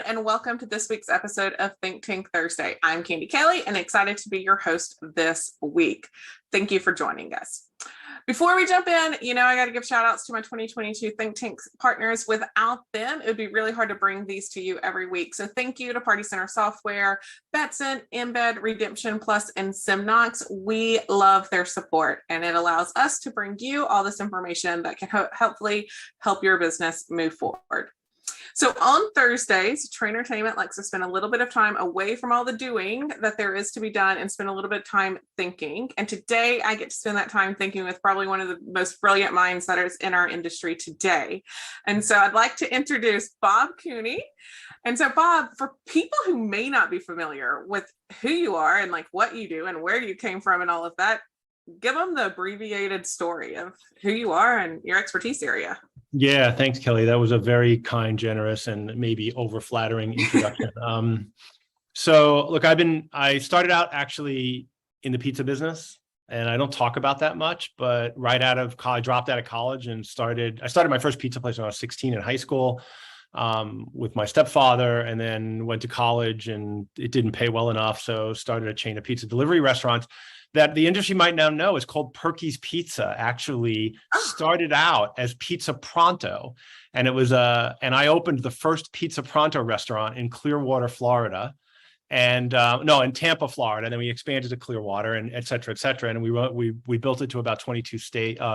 and welcome to this week's episode of ThinkTank Thursday. I'm Candi Kelley and excited to be your host this week. Thank you for joining us. Before we jump in, I got to give shout outs to my 2022 Think Tank partners. Without them, it would be really hard to bring these to you every week. So thank you to Party Center Software, Betson, Embed, Redemption Plus, and Simnox. We love their support, and it allows us to bring you all this information that can hopefully help your business move forward. So on Thursdays, Trainertainment likes to spend a little bit of time away from all the doing that there is to be done and spend a little bit of time thinking. And today I get to spend that time thinking with probably one of the most brilliant minds that is in our industry today. And so I'd like to introduce Bob Cooney. And so Bob, for people who may not be familiar with who you are and like what you do and where you came from and all of that, give them the abbreviated story of who you are and your expertise area. Yeah, thanks, Kelly. That was a very kind, generous, and maybe over-flattering introduction. So look, I started out actually in the pizza business, and I don't talk about that much, but right out of college, dropped out of college and I started my first pizza place when I was 16 in high school with my stepfather, and then went to college and it didn't pay well enough. So started a chain of pizza delivery restaurants that the industry might now know is called Perky's Pizza. Actually started out as Pizza Pronto. And it was and I opened the first Pizza Pronto restaurant in Clearwater, Florida. And in Tampa, Florida. And then we expanded to Clearwater and et cetera, et cetera. And we built it to about 22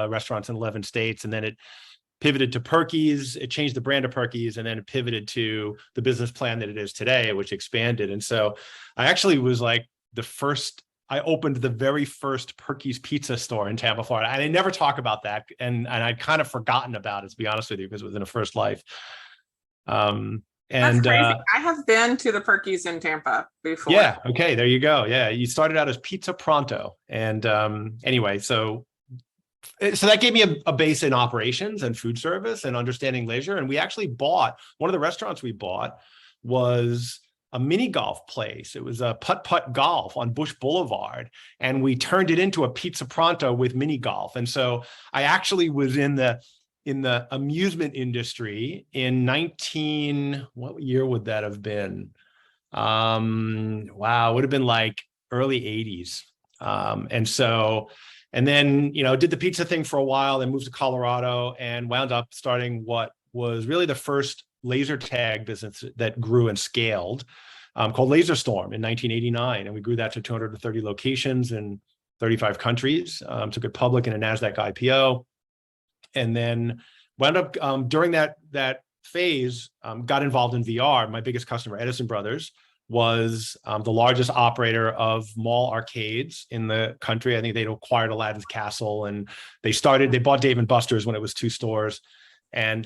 restaurants in 11 states. And then it pivoted to Perky's. It changed the brand of Perky's, and then it pivoted to the business plan that it is today, which expanded. And so I actually was like I opened the very first Perky's pizza store in Tampa, Florida. And I never talk about that. And I'd kind of forgotten about it, to be honest with you, because it was in a first life. That's crazy. I have been to the Perky's in Tampa before. Yeah. Okay. There you go. Yeah. You started out as Pizza Pronto. And anyway, so that gave me a base in operations and food service and understanding leisure. And we actually bought, one of the restaurants we bought was a mini golf place. It was a putt-putt golf on Bush Boulevard. And we turned it into a Pizza Pronto with mini golf. And so I actually was in the amusement industry in what year would that have been? Wow, it would have been like early 80s. And then, did the pizza thing for a while, then moved to Colorado and wound up starting what was really the first laser tag business that grew and scaled, called Laser Storm in 1989. And we grew that to 230 locations in 35 countries, took it public in a NASDAQ IPO. And then wound up during that phase, got involved in VR. My biggest customer, Edison Brothers, was the largest operator of mall arcades in the country. I think they'd acquired Aladdin's Castle, and they bought Dave & Buster's when it was 2 stores, and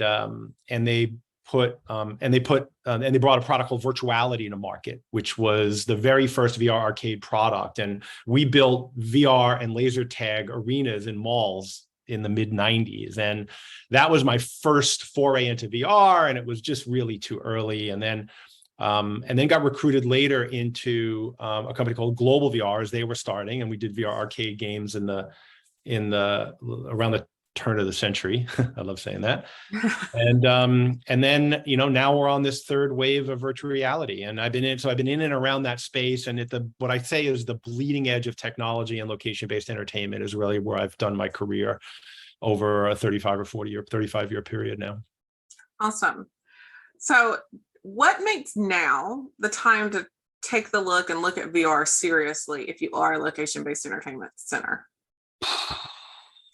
they brought a product called Virtuality to market, which was the very first VR arcade product. And we built VR and laser tag arenas in malls in the mid 90s. And that was my first foray into VR. And it was just really too early. And then got recruited later into a company called Global VR as they were starting. And we did VR arcade games around the turn of the century. I love saying that. And then, now we're on this third wave of virtual reality. And I've been in and around that space. And what I say is the bleeding edge of technology and location-based entertainment is really where I've done my career over a 35 year period now. Awesome. So what makes now the time to take the look and look at VR seriously if you are a location-based entertainment center?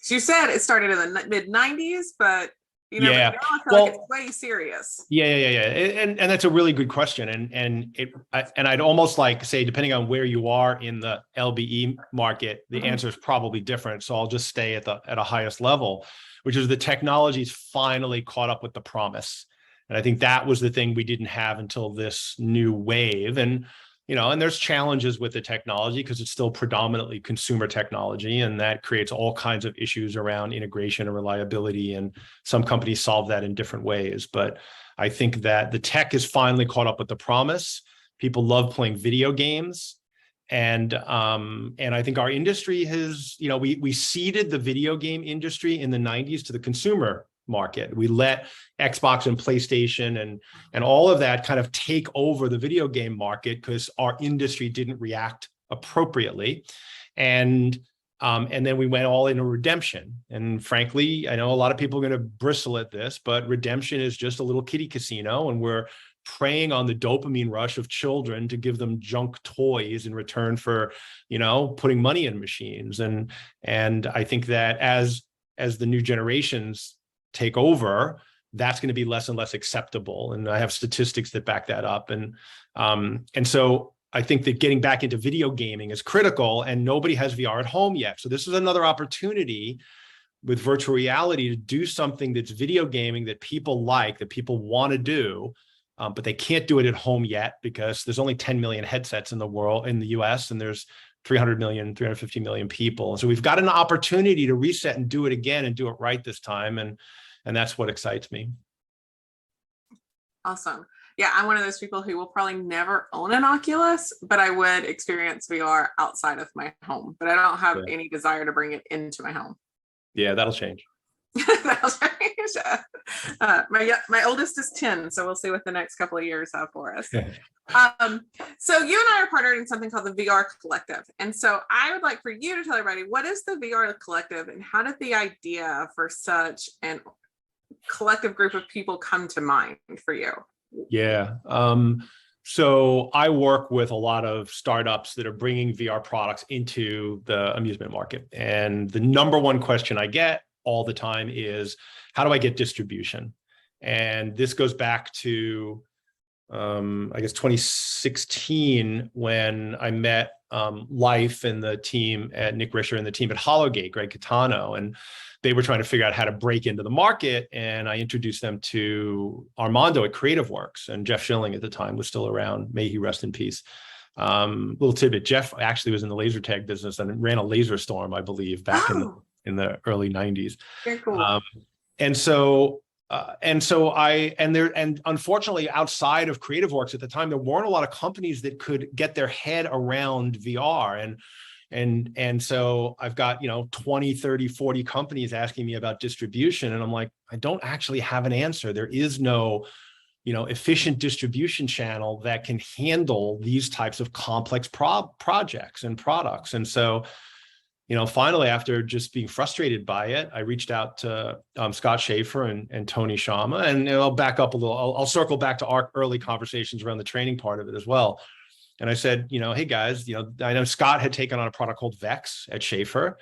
You said it started in the mid 90s, but now I feel like it's way serious. Yeah. And that's a really good question. And I'd almost like say, depending on where you are in the LBE market, the answer is probably different. So I'll just stay at a highest level, which is the technology's finally caught up with the promise. And I think that was the thing we didn't have until this new wave. And and there's challenges with the technology because it's still predominantly consumer technology, and that creates all kinds of issues around integration and reliability. And some companies solve that in different ways. But I think that the tech is finally caught up with the promise. People love playing video games. And I think our industry has, we seeded the video game industry in the 90s to the consumer market. We let Xbox and PlayStation and all of that kind of take over the video game market because our industry didn't react appropriately. And then we went all into redemption. And frankly, I know a lot of people are going to bristle at this, but redemption is just a little kiddie casino, and we're preying on the dopamine rush of children to give them junk toys in return for, putting money in machines. And I think that as the new generations take over, that's going to be less and less acceptable. And I have statistics that back that up. And so I think that getting back into video gaming is critical, and nobody has VR at home yet. So this is another opportunity with virtual reality to do something that's video gaming that people like, that people want to do, but they can't do it at home yet because there's only 10 million headsets in the world, in the US, and there's 350 million people. And so we've got an opportunity to reset and do it again and do it right this time. And that's what excites me. Awesome. Yeah, I'm one of those people who will probably never own an Oculus, but I would experience VR outside of my home. But I don't have any desire to bring it into my home. Yeah, that'll change. That'll change. My oldest is 10, so we'll see what the next couple of years have for us. So you and I are partnered in something called the VR Collective. And so I would like for you to tell everybody, what is the VR Collective and how did the idea for such an collective group of people come to mind for you? Yeah. So I work with a lot of startups that are bringing VR products into the amusement market. And the number one question I get all the time is, how do I get distribution? And this goes back to, I guess, 2016, when I met Life and the team at Nick Risher and the team at Hollowgate, Greg Catano, and they were trying to figure out how to break into the market. And I introduced them to Armando at Creative Works, and Jeff Schilling at the time was still around. May he rest in peace. Little tidbit: Jeff actually was in the laser tag business and ran a laser storm, I believe, back in the early 90s. Very cool. And unfortunately, outside of Creative Works at the time, there weren't a lot of companies that could get their head around VR. And so I've got, 20, 30, 40 companies asking me about distribution. And I'm like, I don't actually have an answer. There is no, efficient distribution channel that can handle these types of complex projects and products. And so, finally, after just being frustrated by it, I reached out to Scott Schaefer and Tony Shama, and I'll back up a little. I'll circle back to our early conversations around the training part of it as well. And I said, hey guys, I know Scott had taken on a product called Vex at Schaefer,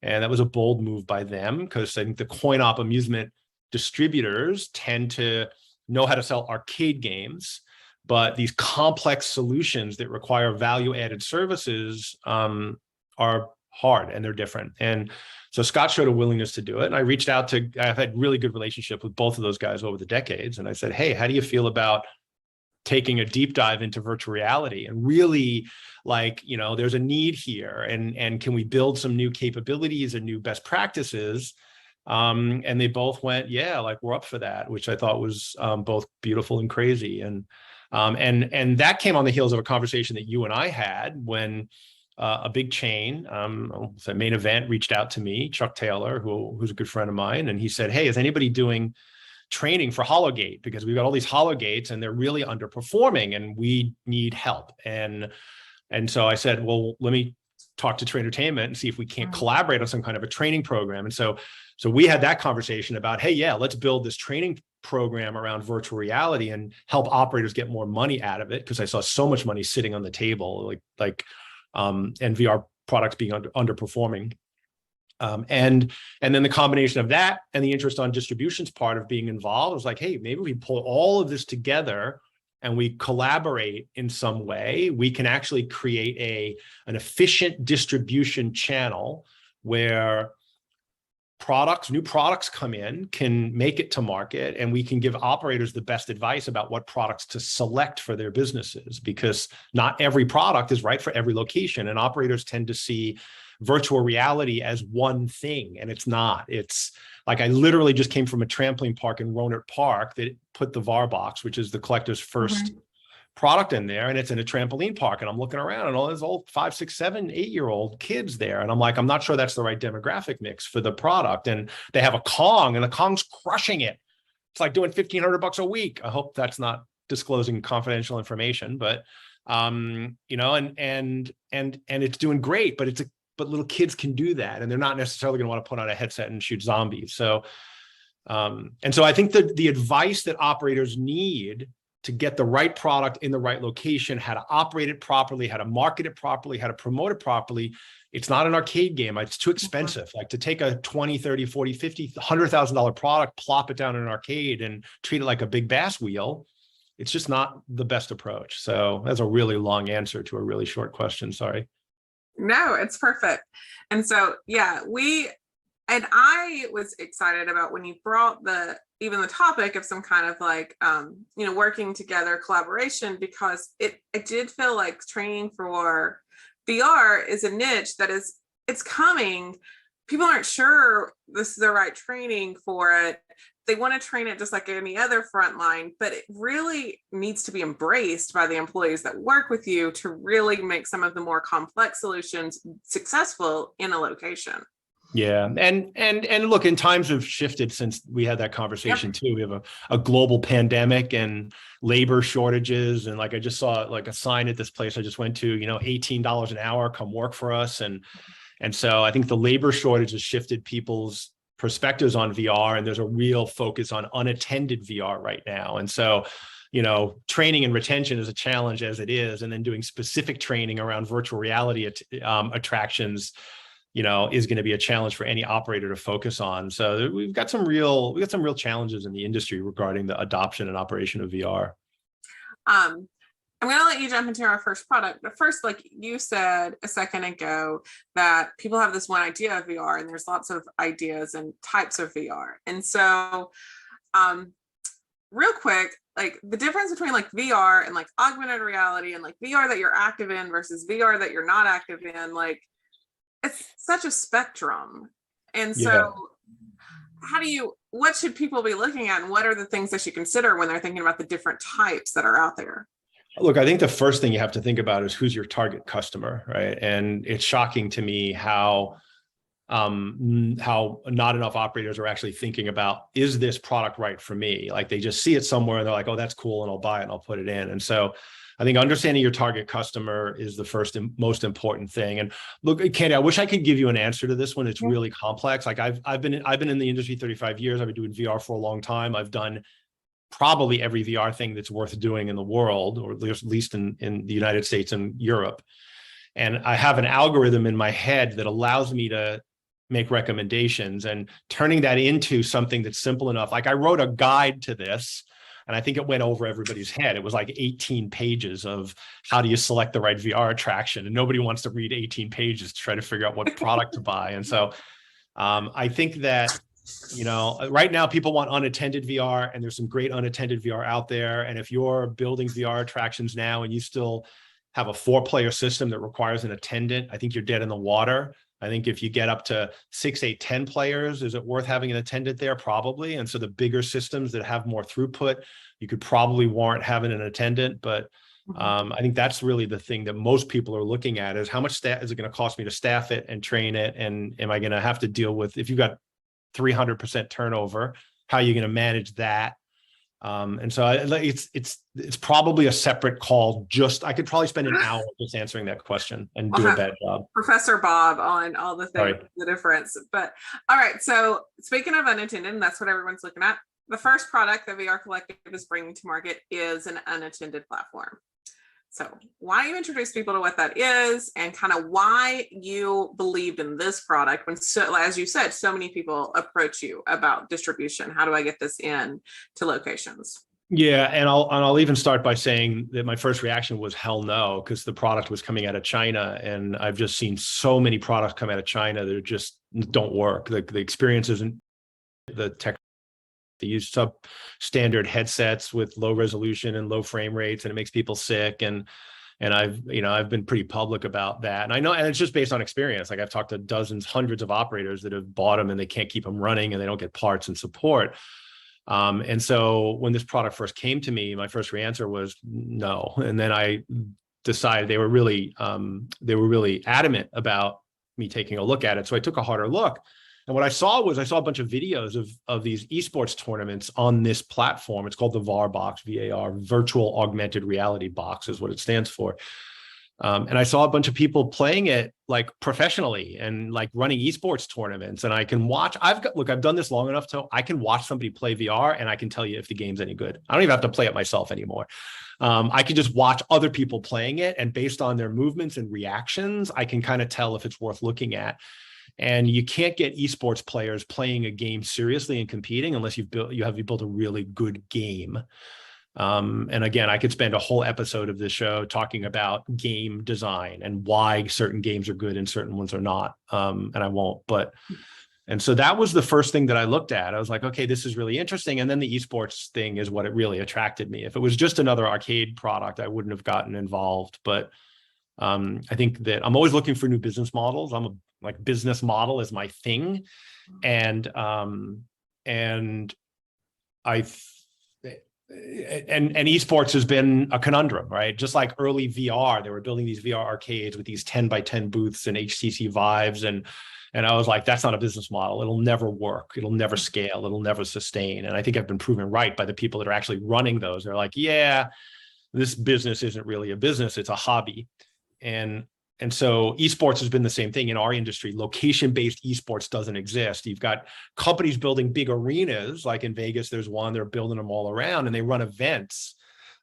and that was a bold move by them because I think the coin-op amusement distributors tend to know how to sell arcade games, but these complex solutions that require value-added services are hard and they're different. And so Scott showed a willingness to do it. And I reached out I've had really good relationship with both of those guys over the decades. And I said, hey, how do you feel about taking a deep dive into virtual reality and really there's a need here, and can we build some new capabilities and new best practices? And they both went, yeah, we're up for that, which I thought was both beautiful and crazy. And that came on the heels of a conversation that you and I had when a big chain, Main Event, reached out to me, Chuck Taylor, who's a good friend of mine, and he said, hey, is anybody doing training for Hollowgate? Because we've got all these Hollowgates and they're really underperforming and we need help. And so I said, well, let me talk to Traintertainment and see if we can't collaborate on some kind of a training program. And so we had that conversation about, hey, yeah, let's build this training program around virtual reality and help operators get more money out of it, because I saw so much money sitting on the table, and VR products being underperforming. And then the combination of that and the interest on distribution's part of being involved was like, hey, maybe we pull all of this together and we collaborate in some way. We can actually create an efficient distribution channel where new products come in, can make it to market, and we can give operators the best advice about what products to select for their businesses, because not every product is right for every location. And operators tend to see virtual reality as one thing, and it's not. It's like, I literally just came from a trampoline park in Rohnert Park that put the VAR box, which is the collector's first product in there, and it's in a trampoline park, and I'm looking around and all those old 5, 6, 7, 8-year-old kids there, and I'm like, I'm not sure that's the right demographic mix for the product. And they have a Kong, and the Kong's crushing it. It's like doing $1,500 a week. I hope that's not disclosing confidential information, but and it's doing great. But but little kids can do that, and they're not necessarily going to want to put on a headset and shoot zombies. So I think that the advice that operators need to get the right product in the right location, how to operate it properly, how to market it properly, how to promote it properly. It's not an arcade game. It's too expensive. Like to take a 20, 30, 40, 50, $100,000 product, plop it down in an arcade and treat it like a big bass wheel. It's just not the best approach. So that's a really long answer to a really short question. Sorry. No, it's perfect. And so, yeah, I was excited about when you brought even the topic of some kind of like, working together collaboration, because it did feel like training for VR is a niche that it's coming. People aren't sure this is the right training for it. They want to train it just like any other frontline, but it really needs to be embraced by the employees that work with you to really make some of the more complex solutions successful in a location. Yeah. And look, and times have shifted since we had that conversation too. We have a global pandemic and labor shortages. And like, I just saw like a sign at this place I just went to, $18 an hour, come work for us. And so I think the labor shortage has shifted people's perspectives on VR, and there's a real focus on unattended VR right now. And so, training and retention is a challenge as it is. And then doing specific training around virtual reality attractions, is going to be a challenge for any operator to focus on. So we've got some real challenges in the industry regarding the adoption and operation of VR. I'm going to let you jump into our first product, but first, like you said a second ago, that people have this one idea of VR, and there's lots of ideas and types of VR. And so, real quick, like the difference between like VR and like augmented reality and like VR that you're active in versus VR that you're not active in, like, it's such a spectrum. And so what should people be looking at, and what are the things they should consider when they're thinking about the different types that are out there? Look, I think the first thing you have to think about is who's your target customer, right? And it's shocking to me how not enough operators are actually thinking about, is this product right for me? Like they just see it somewhere and they're like, oh, that's cool, and I'll buy it and I'll put it in. And so I think understanding your target customer is the first and most important thing. And look, Candi, I wish I could give you an answer to this one. It's really complex. Like I've been in the industry 35 years. I've been doing VR for a long time. I've done probably every VR thing that's worth doing in the world, or at least in the United States and Europe. And I have an algorithm in my head that allows me to make recommendations, and turning that into something that's simple enough. Like I wrote a guide to this, and I think it went over everybody's head. It was like 18 pages of how do you select the right VR attraction, and nobody wants to read 18 pages to try to figure out what product to buy. And so I think that, right now people want unattended VR, and there's some great unattended VR out there. And if you're building VR attractions now and you still have a 4-player system that requires an attendant, I think you're dead in the water. I think if you get up to 6, 8, 10 players, is it worth having an attendant there? Probably. And so the bigger systems that have more throughput, you could probably warrant having an attendant. But I think that's really the thing that most people are looking at, is how much is it going to cost me to staff it and train it? And am I going to have to deal with, if you've got 300% turnover, how are you going to manage that? And so it's probably a separate call. I could probably spend an hour just answering that question and do a bad job. Professor Bob on all the things, the difference. But all right. So speaking of unattended, and that's what everyone's looking at, the first product that VR Collective is bringing to market is an unattended platform. So why don't you introduce people to what that is, and kind of why you believed in this product when, so, as you said, so many people approach you about distribution. How do I get this in to locations? Yeah, and I'll even start by saying that my first reaction was hell no, because the product was coming out of China, and I've just seen so many products come out of China that just don't work. The experience isn't the tech. They use substandard headsets with low resolution and low frame rates, and it makes people sick. And I've been pretty public about that. And I know, and it's just based on experience. Like I've talked to dozens, hundreds of operators that have bought them and they can't keep them running, and they don't get parts and support. And so when this product first came to me, my first answer was no. And then I decided they were really adamant about me taking a look at it. So I took a harder look. And what I saw a bunch of videos of these esports tournaments on this platform. It's called the VAR box, VAR, Virtual Augmented Reality Box is what it stands for. And I saw a bunch of people playing it like professionally and like running esports tournaments. And I can watch, I've done this long enough to, I can watch somebody play VR and I can tell you if the game's any good. I don't even have to play it myself anymore. I can just watch other people playing it, and based on their movements and reactions, I can kind of tell if it's worth looking at. And you can't get esports players playing a game seriously and competing unless you have built a really good game. And again, I could spend a whole episode of this show talking about game design and why certain games are good and certain ones are not. And I won't, and so that was the first thing that I looked at. I was like, okay, this is really interesting. And then the esports thing is what it really attracted me. If it was just another arcade product, I wouldn't have gotten involved. But I think that I'm always looking for new business models. Business model is my thing. And esports has been a conundrum, right? Just like early VR, they were building these VR arcades with these 10 by 10 booths and HTC Vives. And I was like, that's not a business model. It'll never work. It'll never scale. It'll never sustain. And I think I've been proven right by the people that are actually running those. They're like, yeah, this business isn't really a business. It's a hobby. And so esports has been the same thing in our industry. Location-based esports doesn't exist. You've got companies building big arenas, like in Vegas, there's one, they're building them all around and they run events.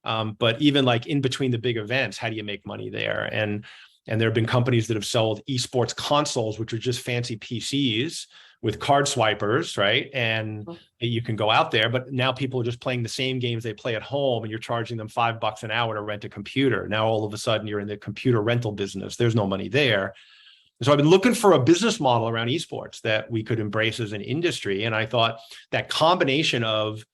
But even like in between the big events, how do you make money there? And there have been companies that have sold esports consoles, which are just fancy PCs with card swipers, right? And you can go out there, but now people are just playing the same games they play at home and you're charging them $5 an hour to rent a computer. Now, all of a sudden you're in the computer rental business. There's no money there. So I've been looking for a business model around esports that we could embrace as an industry. And I thought that combination of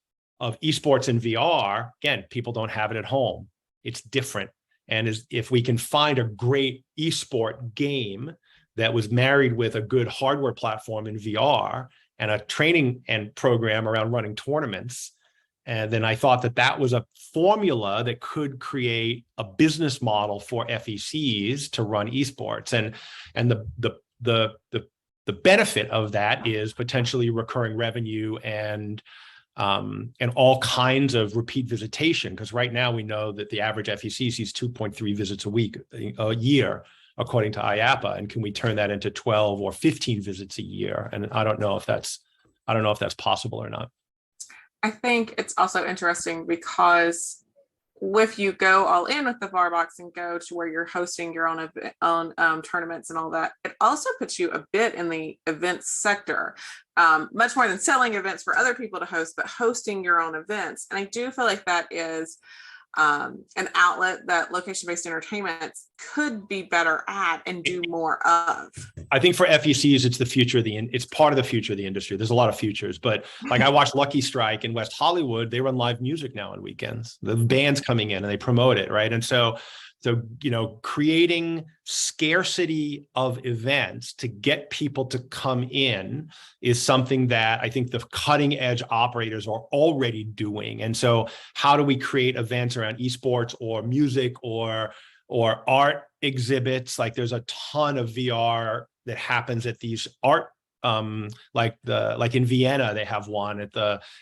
esports and VR, again, people don't have it at home. It's different. And if we can find a great esport game that was married with a good hardware platform in VR and a training and program around running tournaments, and then I thought that was a formula that could create a business model for FECs to run esports. And the benefit of that is potentially recurring revenue and all kinds of repeat visitation. Because right now we know that the average FEC sees 2.3 visits a year, according to IAPA. And can we turn that into 12 or 15 visits a year? And I don't know if that's possible or not. I think it's also interesting because if you go all in with the VAR box and go to where you're hosting your own tournaments and all that, it also puts you a bit in the events sector, much more than selling events for other people to host, but hosting your own events. And I do feel like that is an outlet that location-based entertainment could be better at and do more of. I think for FECs, it's the future of it's part of the future of the industry. There's a lot of futures, but like I watched Lucky Strike in West Hollywood. They run live music now on weekends. The band's coming in and they promote it, right? And so creating scarcity of events to get people to come in is something that I think the cutting edge operators are already doing. And so how do we create events around esports or music or art exhibits? Like there's a ton of VR that happens at these art like in Vienna, they have one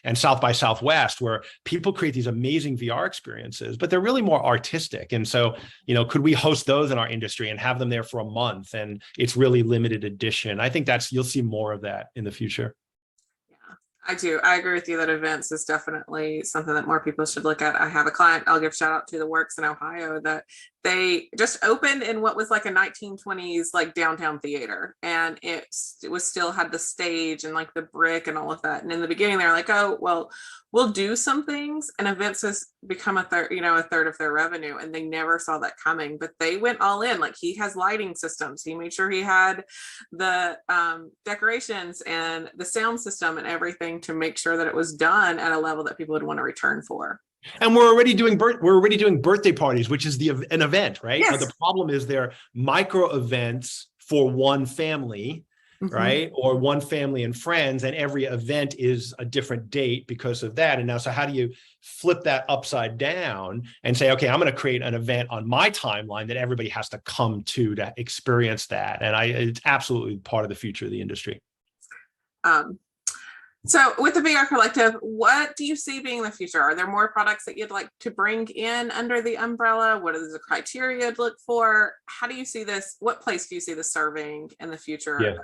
and South by Southwest, where people create these amazing VR experiences, but they're really more artistic. And so, could we host those in our industry and have them there for a month? And it's really limited edition. I think you'll see more of that in the future. I do. I agree with you that events is definitely something that more people should look at. I have a client, I'll give shout out to the Works in Ohio, that they just opened in what was like a 1920s like downtown theater, and it was still had the stage and like the brick and all of that. And in the beginning they're like, oh well, we'll do some things, and events has become a third of their revenue, and they never saw that coming. But they went all in. Like, he has lighting systems, he made sure he had the decorations and the sound system and everything to make sure that it was done at a level that people would want to return for. And we're already doing birthday parties, which is an event, right? Yes. But the problem is they're micro events for one family, right? Or one family and friends, and every event is a different date because of that. And now, so how do you flip that upside down and say, okay, I'm going to create an event on my timeline that everybody has to come to experience that? And it's absolutely part of the future of the industry. So with the VR Collective, what do you see being the future? Are there more products that you'd like to bring in under the umbrella? What is the criteria to look for? How do you see this? What place do you see this serving in the future of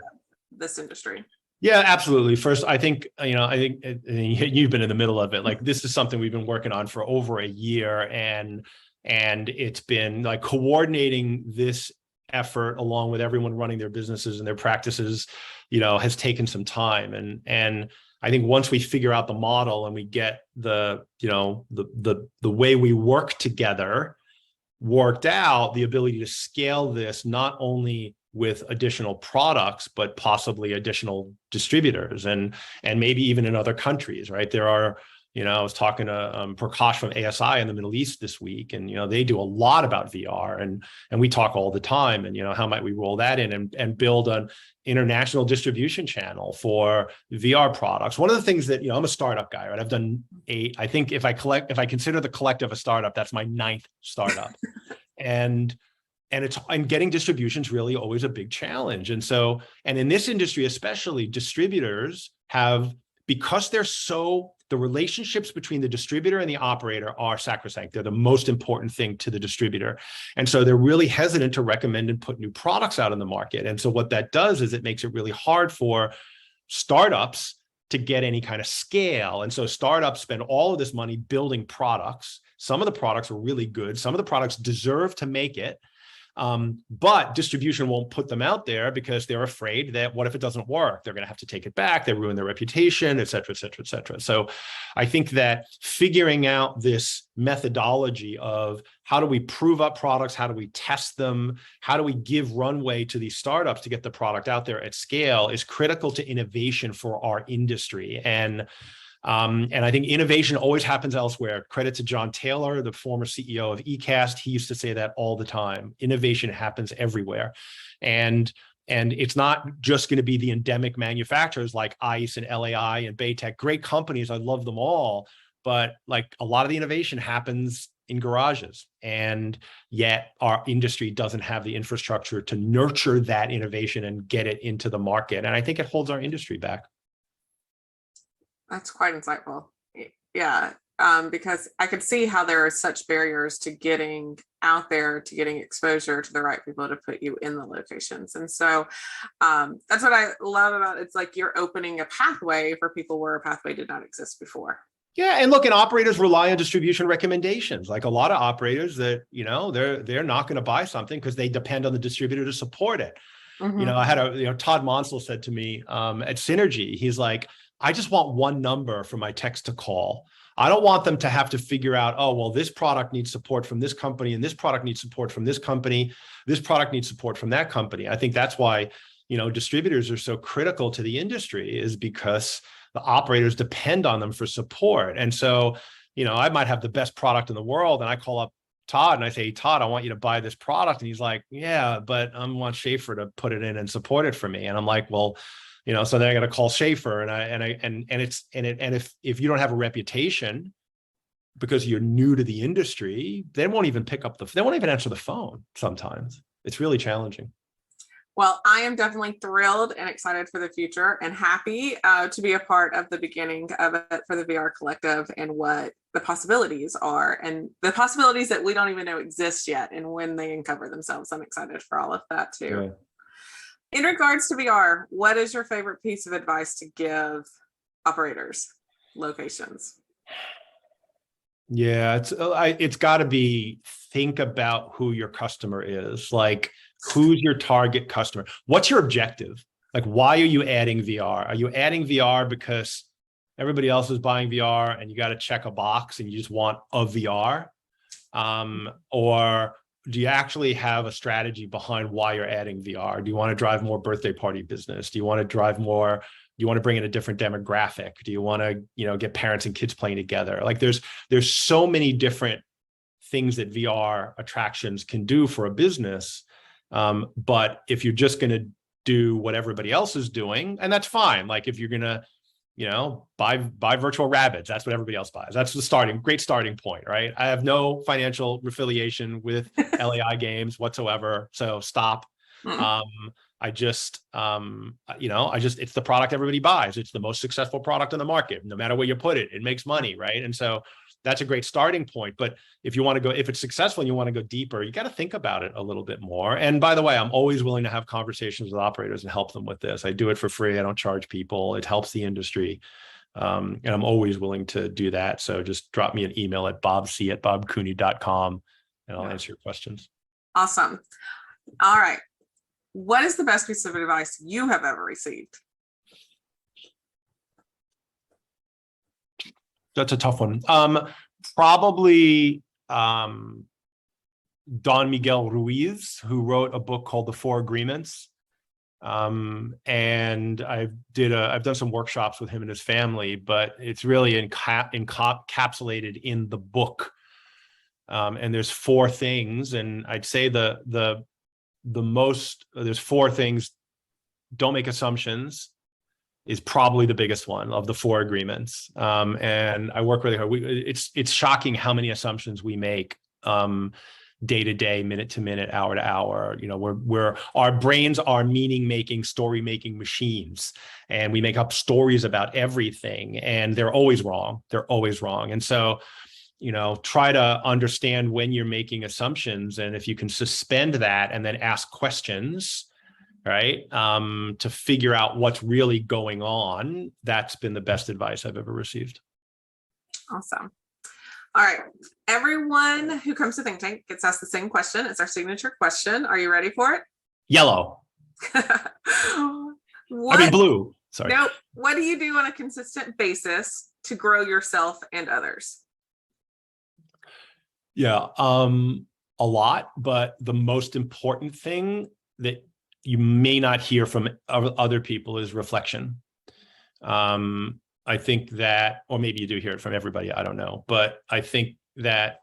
this industry? Yeah, absolutely. First, I think you've been in the middle of it. Like, this is something we've been working on for over a year, and it's been like coordinating this effort along with everyone running their businesses and their practices, has taken some time. And I think once we figure out the model and we get the way we work together worked out, the ability to scale this not only with additional products, but possibly additional distributors and maybe even in other countries, right? There are, I was talking to Prakash from ASI in the Middle East this week, and they do a lot about VR, and we talk all the time. And how might we roll that in and build an international distribution channel for VR products? One of the things that I'm a startup guy, right? I've done 8. I think if I consider the Collective a startup, that's my 9th startup, and getting distribution is really always a big challenge. And in this industry especially, distributors have, because the relationships between the distributor and the operator are sacrosanct. They're the most important thing to the distributor. And so they're really hesitant to recommend and put new products out in the market. And so what that does is it makes it really hard for startups to get any kind of scale. And so startups spend all of this money building products. Some of the products are really good. Some of the products deserve to make it. But distribution won't put them out there because they're afraid that what if it doesn't work? They're going to have to take it back. They ruin their reputation, et cetera, et cetera, et cetera. So I think that figuring out this methodology of how do we prove up products? How do we test them? How do we give runway to these startups to get the product out there at scale is critical to innovation for our industry. And I think innovation always happens elsewhere. Credit to John Taylor, the former CEO of eCast. He used to say that all the time. Innovation happens everywhere. And it's not just going to be the endemic manufacturers like ICE and LAI and Baytech, great companies. I love them all. But like a lot of the innovation happens in garages. And yet our industry doesn't have the infrastructure to nurture that innovation and get it into the market. And I think it holds our industry back. That's quite insightful. Yeah, because I could see how there are such barriers to getting out there, to getting exposure to the right people to put you in the locations. And so that's what I love about it. It's like you're opening a pathway for people where a pathway did not exist before. Yeah, and look, and operators rely on distribution recommendations. Like a lot of operators that, they're not going to buy something because they depend on the distributor to support it. I had Todd Monsell said to me at Synergy, he's like, I just want one number for my text to call. I don't want them to have to figure out, oh, well, this product needs support from this company and this product needs support from this company. This product needs support from that company. I think that's why, distributors are so critical to the industry, is because the operators depend on them for support. And so, I might have the best product in the world and I call up Todd and I say, Todd, I want you to buy this product. And he's like, yeah, but I want Schaefer to put it in and support it for me. And I'm like, well, so then I got to call Schaefer, and if you don't have a reputation because you're new to the industry, they won't even they won't even answer the phone. Sometimes it's really challenging. Well, I am definitely thrilled and excited for the future and happy to be a part of the beginning of it for the VR Collective and what the possibilities are, and the possibilities that we don't even know exist yet, and when they uncover themselves. I'm excited for all of that too. Yeah. In regards to VR, what is your favorite piece of advice to give operators, locations? Yeah, it's got to be, think about who your customer is. Like, who's your target customer? What's your objective? Like, why are you adding VR? Are you adding VR because everybody else is buying VR and you got to check a box and you just want a VR? Or do you actually have a strategy behind why you're adding VR? Do you want to drive more birthday party business? Do you want to drive more? Do you want to bring in a different demographic? Do you want to, get parents and kids playing together? Like there's so many different things that VR attractions can do for a business. But if you're just going to do what everybody else is doing, and that's fine. Like if you're gonna, buy virtual rabbits, that's what everybody else buys. That's the great starting point, right? I have no financial affiliation with LAI games whatsoever, so stop. It's the product everybody buys. It's the most successful product on the market. No matter where you put it, it makes money, right? And so that's a great starting point. But if it's successful and you want to go deeper, you got to think about it a little bit more. And by the way, I'm always willing to have conversations with operators and help them with this. I do it for free. I don't charge people. It helps the industry. And I'm always willing to do that. So just drop me an email at bobc@bobcooney.com and I'll answer your questions. Awesome. All right. What is the best piece of advice you have ever received? That's a tough one. Probably Don Miguel Ruiz, who wrote a book called The Four Agreements. And I've done some workshops with him and his family, but it's really encapsulated in the book. And there's four things, and I'd say there's four things. Don't make assumptions is probably the biggest one of the four agreements. And I work really hard. It's shocking how many assumptions we make day to day, minute to minute, hour to hour. Our brains are meaning making, story making machines, and we make up stories about everything, and they're always wrong. And so, try to understand when you're making assumptions, and if you can suspend that and then ask questions, right, to figure out what's really going on. That's been the best advice I've ever received. Awesome. All right. Everyone who comes to ThinkTank gets asked the same question. It's our signature question. Are you ready for it? Yellow. Blue. Sorry. No. What do you do on a consistent basis to grow yourself and others? Yeah, a lot, but the most important thing that you may not hear from other people is reflection. I think that, or maybe you do hear it from everybody, I don't know, but I think that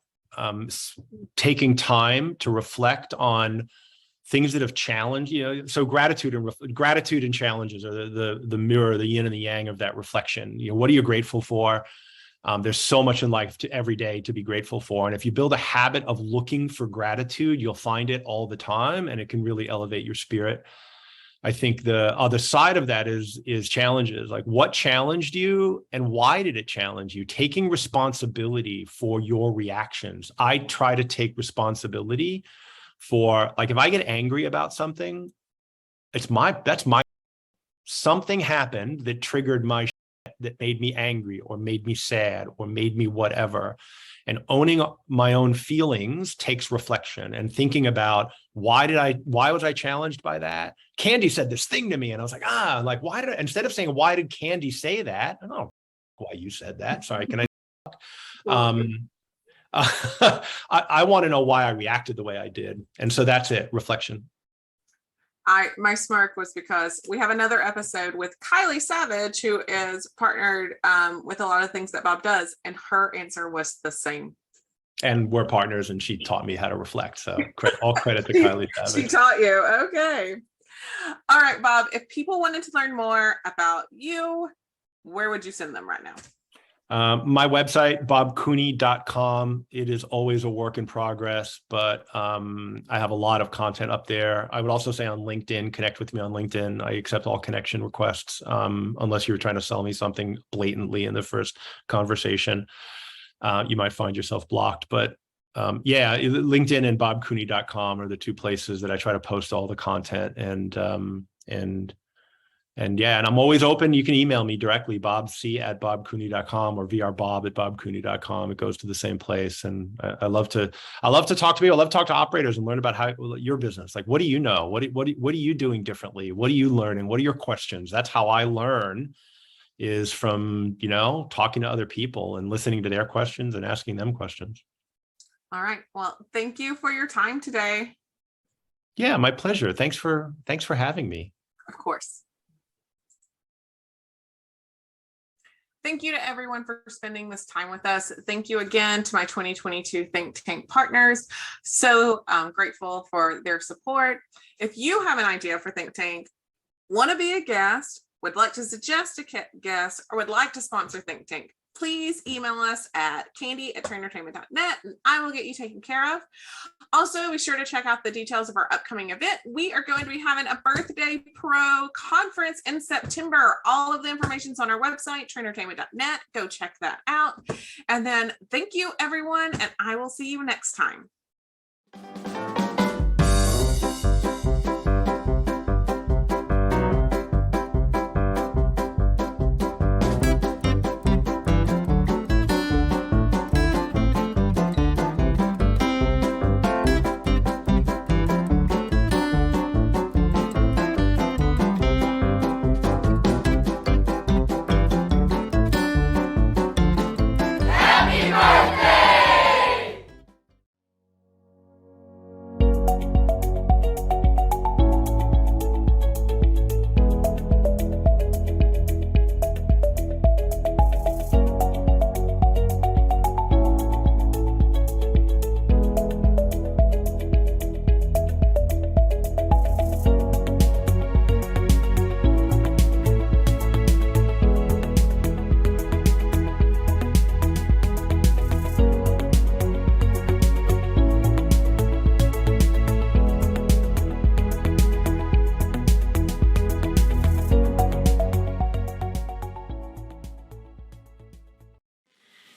taking time to reflect on things that have challenged, so gratitude and challenges are the mirror, the yin and the yang of that reflection. What are you grateful for? There's so much in life every day to be grateful for. And if you build a habit of looking for gratitude, you'll find it all the time, and it can really elevate your spirit. I think the other side of that is challenges. Like, what challenged you and why did it challenge you? Taking responsibility for your reactions. I try to take responsibility for, like, if I get angry about something, something happened that triggered my that made me angry or made me sad or made me whatever. And owning my own feelings takes reflection and thinking about why was I challenged by that? Candi said this thing to me, and I was like, instead of saying, why did Candi say that? I don't know why you said that. Sorry, can I? I want to know why I reacted the way I did. And so that's it, reflection. My smirk was because we have another episode with Kylie Savage, who is partnered with a lot of things that Bob does, and her answer was the same. And we're partners, and she taught me how to reflect. So all credit to Kylie Savage. She taught you. Okay. All right, Bob, if people wanted to learn more about you, where would you send them right now? My website, bobcooney.com. It is always a work in progress, but I have a lot of content up there. I would also say on LinkedIn, connect with me on LinkedIn. I accept all connection requests, unless you're trying to sell me something blatantly in the first conversation. You might find yourself blocked, but LinkedIn and bobcooney.com are the two places that I try to post all the content. And I'm always open. You can email me directly, bobc@bobcooney.com or vrbob@bobcooney.com. It goes to the same place. And I love to talk to people. I love to talk to operators and learn about your business. Like, what do you know? What are you doing differently? What are you learning? What are your questions? That's how I learn, is from, talking to other people and listening to their questions and asking them questions. All right. Well, thank you for your time today. Yeah, my pleasure. Thanks for having me. Of course. Thank you to everyone for spending this time with us. Thank you again to my 2022 ThinkTank partners. So I'm grateful for their support. If you have an idea for ThinkTank, Want to be a guest, would like to suggest a guest, or would like to sponsor Think Tank, please email us at candy@trainertainment.net and I will get you taken care of. Also, be sure to check out the details of our upcoming event. We are going to be having a Birthday Pro conference in September. All of the information's on our website, trainertainment.net. Go check that out. And then thank you, everyone, and I will see you next time.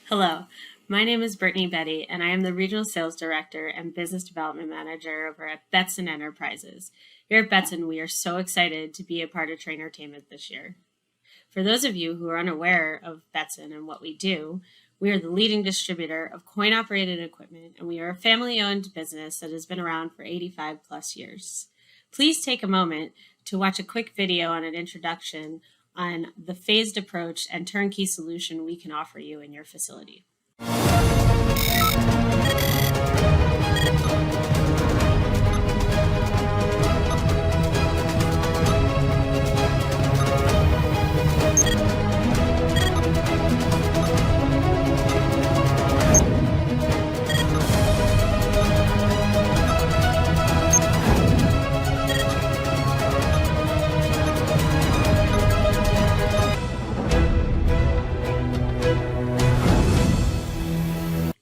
Hello, my name is Brittany Betty, and I am the Regional Sales Director and Business Development Manager over at Betson Enterprises. Here at Betson, we are so excited to be a part of Trainertainment this year. For those of you who are unaware of Betson and what we do, we are the leading distributor of coin-operated equipment, and we are a family-owned business that has been around for 85 plus years. Please take a moment to watch a quick video on an introduction on the phased approach and turnkey solution we can offer you in your facility.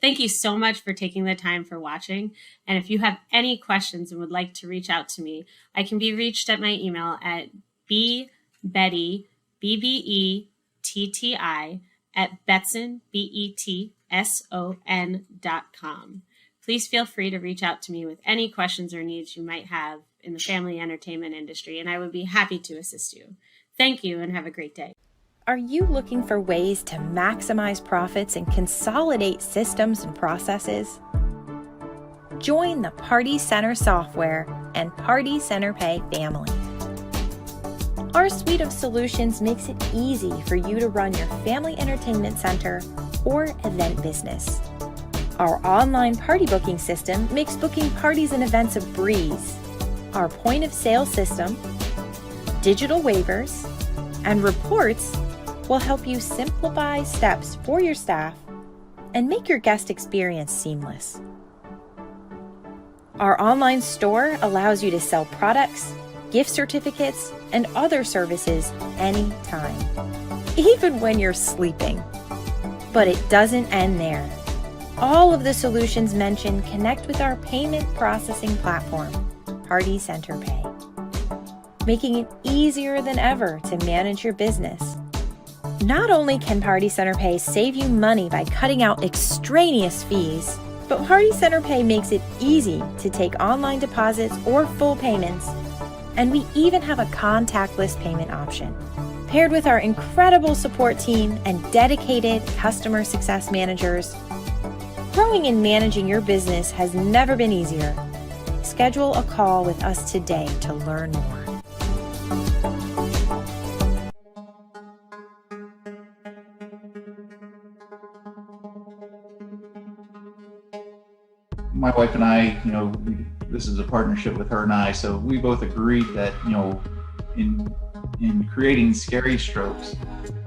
Thank you so much for taking the time for watching. And if you have any questions and would like to reach out to me, I can be reached at my email at bbetty, BBETTI, at Betson, BETSON.com. Please feel free to reach out to me with any questions or needs you might have in the family entertainment industry, and I would be happy to assist you. Thank you and have a great day. Are you looking for ways to maximize profits and consolidate systems and processes? Join the Party Center Software and Party Center Pay family. Our suite of solutions makes it easy for you to run your family entertainment center or event business. Our online party booking system makes booking parties and events a breeze. Our point of sale system, digital waivers, and reports will help you simplify steps for your staff and make your guest experience seamless. Our online store allows you to sell products, gift certificates, and other services anytime, even when you're sleeping. But it doesn't end there. All of the solutions mentioned connect with our payment processing platform, Party Center Pay, making it easier than ever to manage your business. Not only can Party Center Pay save you money by cutting out extraneous fees, but Party Center Pay makes it easy to take online deposits or full payments, and we even have a contactless payment option. Paired with our incredible support team and dedicated customer success managers, growing and managing your business has never been easier. Schedule a call with us today to learn more. My wife and I, this is a partnership with her and I, so we both agreed that, in creating Scary Strokes,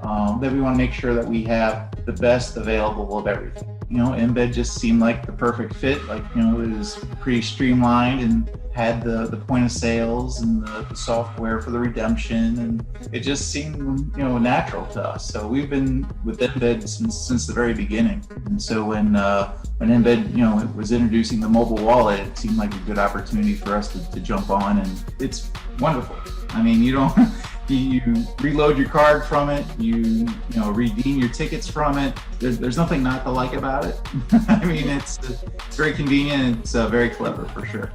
that we want to make sure that we have the best available of everything. Embed just seemed like the perfect fit. Like, it was pretty streamlined and had the point of sales and the software for the redemption, and it just seemed, natural to us. So we've been with Embed since the very beginning. And so when Embed, was introducing the mobile wallet, it seemed like a good opportunity for us to jump on, and it's wonderful. I mean, you reload your card from it, you redeem your tickets from it. There's nothing not to like about it. I mean, it's very convenient. It's very clever for sure.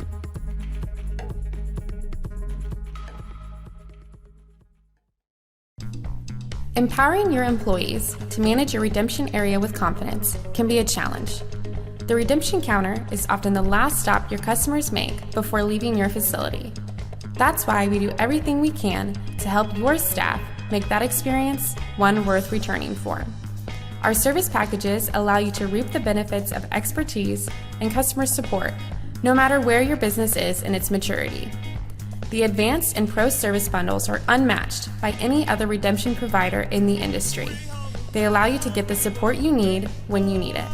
Empowering your employees to manage your redemption area with confidence can be a challenge. The redemption counter is often the last stop your customers make before leaving your facility. That's why we do everything we can to help your staff make that experience one worth returning for. Our service packages allow you to reap the benefits of expertise and customer support, no matter where your business is in its maturity. The Advanced and Pro Service Bundles are unmatched by any other redemption provider in the industry. They allow you to get the support you need when you need it.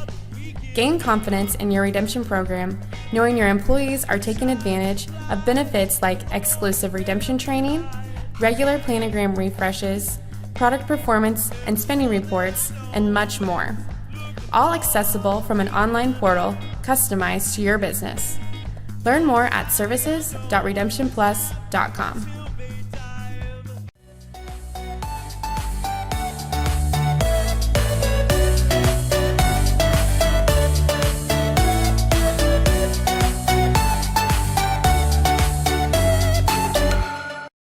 Gain confidence in your redemption program, knowing your employees are taking advantage of benefits like exclusive redemption training, regular planogram refreshes, product performance and spending reports, and much more. All accessible from an online portal customized to your business. Learn more at services.redemptionplus.com.